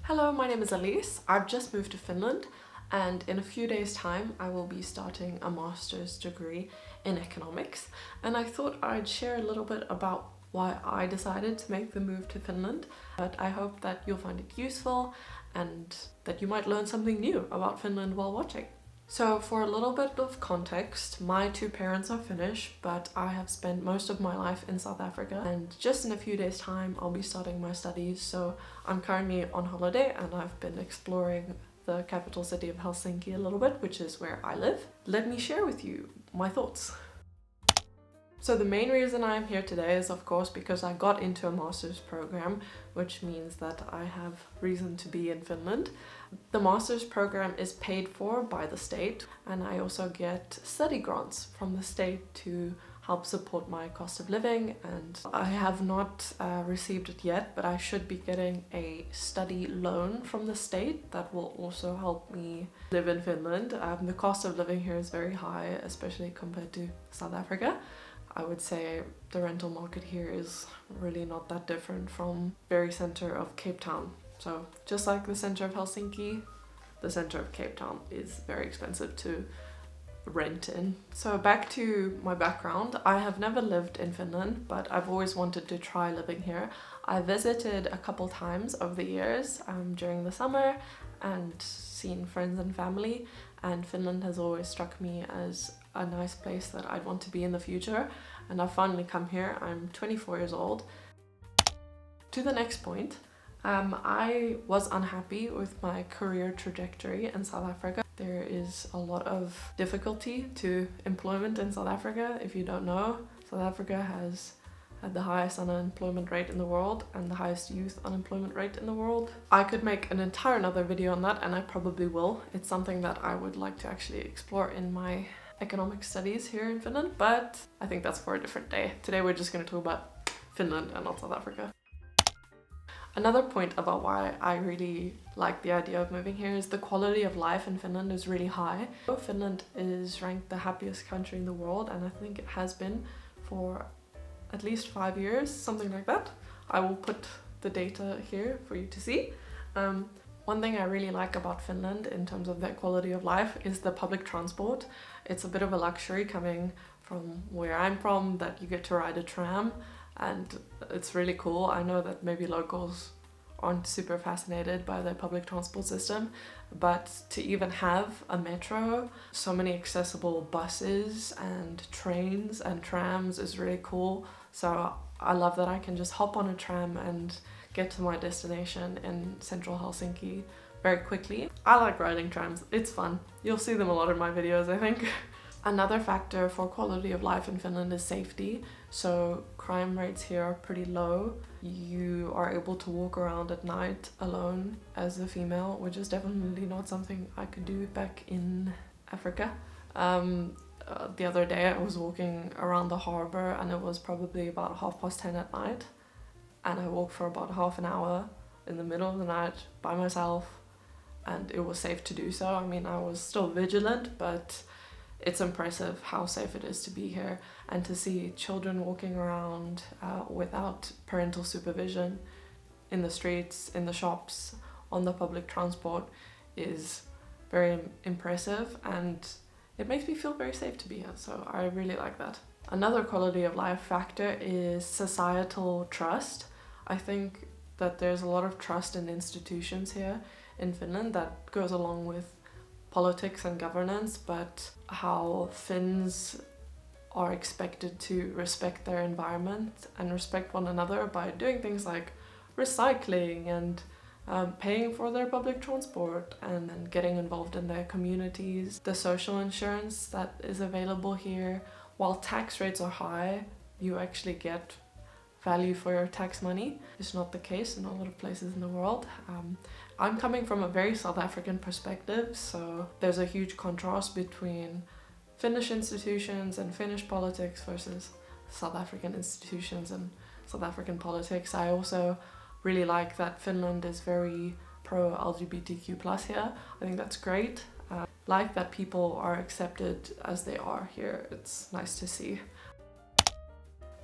Hello, my name is Elise. I've just moved to Finland and in a few days' time I will be starting a master's degree in economics, and I thought I'd share a little bit about why I decided to make the move to Finland. But I hope that you'll find it useful and that you might learn something new about Finland while watching. So for a little bit of context, my two parents are Finnish, but I have spent most of my life in South Africa, and just in a few days' time I'll be starting my studies. So I'm currently on holiday and I've been exploring the capital city of Helsinki a little bit, which is where I live. Let me share with you my thoughts. So the main reason I'm here today is of course because I got into a master's program, which means that I have reason to be in Finland. The master's program is paid for by the state, and I also get study grants from the state to help support my cost of living, and I have not received it yet, but I should be getting a study loan from the state that will also help me live in Finland. The cost of living here is very high, especially compared to South Africa. I would say the rental market here is really not that different from very center of Cape Town. So just like the center of Helsinki, the center of Cape Town is very expensive to rent in. So back to my background, I have never lived in Finland, but I've always wanted to try living here. I visited a couple times over the years during the summer and seen friends and family, and Finland has always struck me as a nice place that I'd want to be in the future, and I've finally come here. I'm 24 years old. To the next point, I was unhappy with my career trajectory in South Africa. There is a lot of difficulty to employment in South Africa. If you don't know, South Africa has had the highest unemployment rate in the world and the highest youth unemployment rate in the world. I could make an entire another video on that, and I probably will. It's something that I would like to actually explore in my economic studies here in Finland, but I think that's for a different day. Today we're just going to talk about Finland and not South Africa. Another point about why I really like the idea of moving here is the quality of life in Finland is really high. Finland is ranked the happiest country in the world, and I think it has been for at least 5 years, something like that. I will put the data here for you to see. One thing I really like about Finland in terms of their quality of life is the public transport. It's a bit of a luxury coming from where I'm from that you get to ride a tram, and it's really cool. I know that maybe locals aren't super fascinated by the public transport system, but to even have a metro, so many accessible buses and trains and trams is really cool. So I love that I can just hop on a tram and get to my destination in central Helsinki very quickly. I like riding trams, it's fun. You'll see them a lot in my videos, I think. Another factor for quality of life in Finland is safety. So crime rates here are pretty low. You are able to walk around at night alone as a female, which is definitely not something I could do back in Africa. The other day I was walking around the harbor and it was probably about 10:30 at night, and I walked for about half an hour in the middle of the night by myself, and it was safe to do so. I mean, I was still vigilant, but it's impressive how safe it is to be here, and to see children walking around without parental supervision in the streets, in the shops, on the public transport is very impressive, and it makes me feel very safe to be here, so I really like that. Another quality of life factor is societal trust. I think that there's a lot of trust in institutions here in Finland that goes along with politics and governance, but how Finns are expected to respect their environment and respect one another by doing things like recycling and paying for their public transport and getting involved in their communities. The social insurance that is available here, while tax rates are high, you actually get value for your tax money. It's not the case in a lot of places in the world. I'm coming from a very South African perspective, so there's a huge contrast between Finnish institutions and Finnish politics versus South African institutions and South African politics. I also really like that Finland is very pro LGBTQ+ here. I think that's great. Like that people are accepted as they are here. It's nice to see.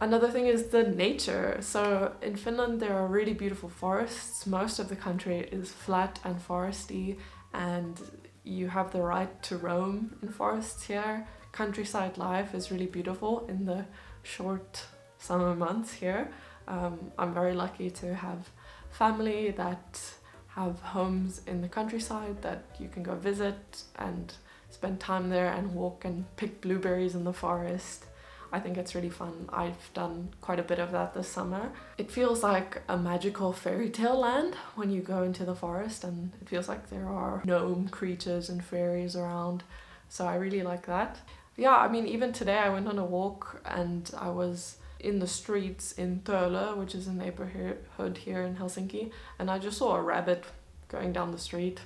Another thing is the nature. So in Finland there are really beautiful forests. Most of the country is flat and foresty, and you have the right to roam in forests here. Countryside life is really beautiful in the short summer months here. I'm very lucky to have family that have homes in the countryside that you can go visit and spend time there and walk and pick blueberries in the forest. I think it's really fun. I've done quite a bit of that this summer. It feels like a magical fairy tale land when you go into the forest, and it feels like there are gnome creatures and fairies around. So I really like that. Yeah, I mean, even today I went on a walk and I was in the streets in Töölö, which is a neighborhood here in Helsinki, and I just saw a rabbit going down the street,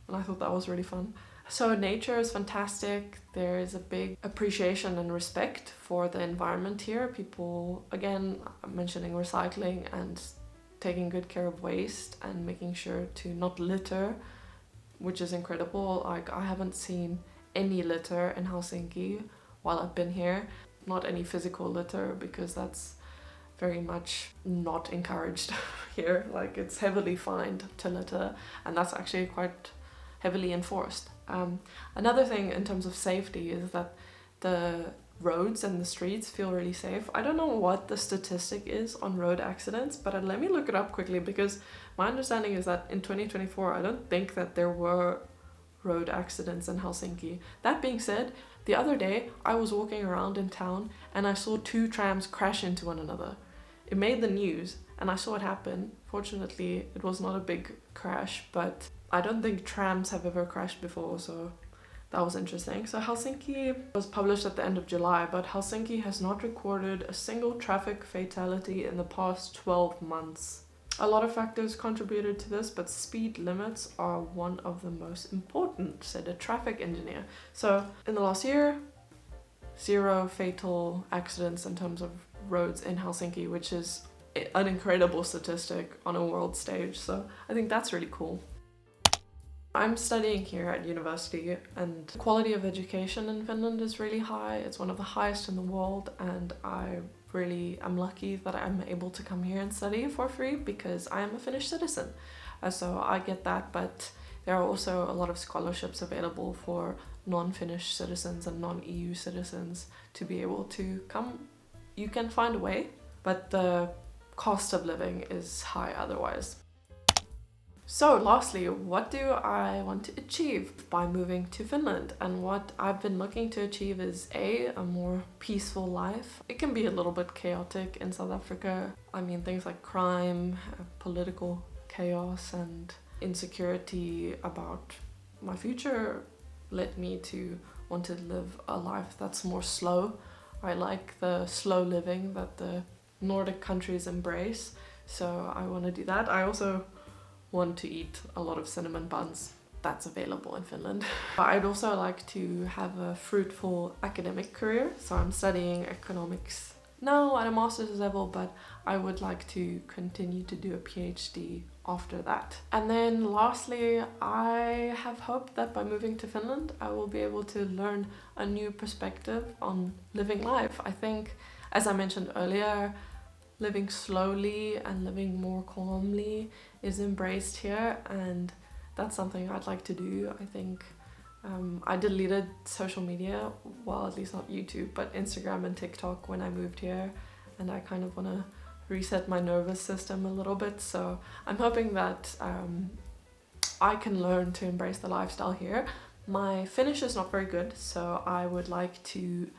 and I thought that was really fun. So nature is fantastic. There is a big appreciation and respect for the environment here. People, again, mentioning recycling and taking good care of waste and making sure to not litter, which is incredible. Like, I haven't seen any litter in Helsinki while I've been here. Not any physical litter, because that's very much not encouraged here. Like, it's heavily fined to litter, and that's actually quite heavily enforced. Another thing in terms of safety is that the roads and the streets feel really safe. I don't know what the statistic is on road accidents, but let me look it up quickly, because my understanding is that in 2024 I don't think that there were road accidents in Helsinki. That being said, the other day I was walking around in town and I saw 2 trams crash into one another. It made the news and I saw it happen. Fortunately, it was not a big crash, but I don't think trams have ever crashed before, so that was interesting. So Helsinki was published at the end of July, but Helsinki has not recorded a single traffic fatality in the past 12 months. A lot of factors contributed to this, but speed limits are one of the most important, said a traffic engineer. So in the last year, 0 fatal accidents in terms of roads in Helsinki, which is an incredible statistic on a world stage. So I think that's really cool. I'm studying here at university, and the quality of education in Finland is really high. It's one of the highest in the world, and I really am lucky that I'm able to come here and study for free because I am a Finnish citizen. So I get that, but there are also a lot of scholarships available for non-Finnish citizens and non-EU citizens to be able to come. You can find a way, but the cost of living is high otherwise. So lastly, what do I want to achieve by moving to Finland? And what I've been looking to achieve is a more peaceful life. It can be a little bit chaotic in South Africa. I mean, things like crime, political chaos, and insecurity about my future led me to want to live a life that's more slow. I like the slow living that the Nordic countries embrace, so I want to do that. I also want to eat a lot of cinnamon buns. That's available in Finland. I'd also like to have a fruitful academic career, so I'm studying economics now at a master's level, but I would like to continue to do a PhD after that. And then lastly, I have hope that by moving to Finland, I will be able to learn a new perspective on living life. I think, as I mentioned earlier, living slowly and living more calmly is embraced here, and that's something I'd like to do. I think I deleted social media, well, at least not YouTube, but Instagram and TikTok when I moved here, and I kind of want to reset my nervous system a little bit. So I'm hoping that I can learn to embrace the lifestyle here. My Finnish is not very good, so I would like to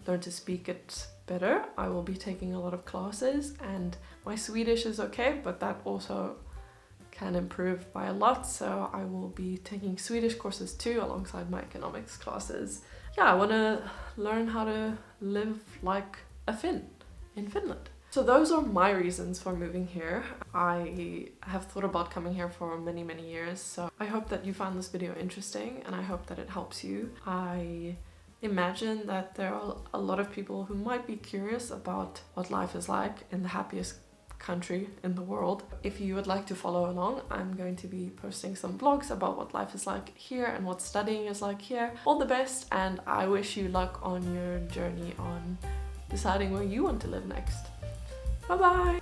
learn to speak it better. I will be taking a lot of classes, and my Swedish is okay, but that also can improve by a lot, so I will be taking Swedish courses too alongside my economics classes. Yeah, I want to learn how to live like a Finn in Finland. So those are my reasons for moving here. I have thought about coming here for many years, so I hope that you found this video interesting, and I hope that it helps you. I imagine that there are a lot of people who might be curious about what life is like in the happiest country in the world. If you would like to follow along, I'm going to be posting some vlogs about what life is like here and what studying is like here. All the best, and I wish you luck on your journey on deciding where you want to live next. Bye bye!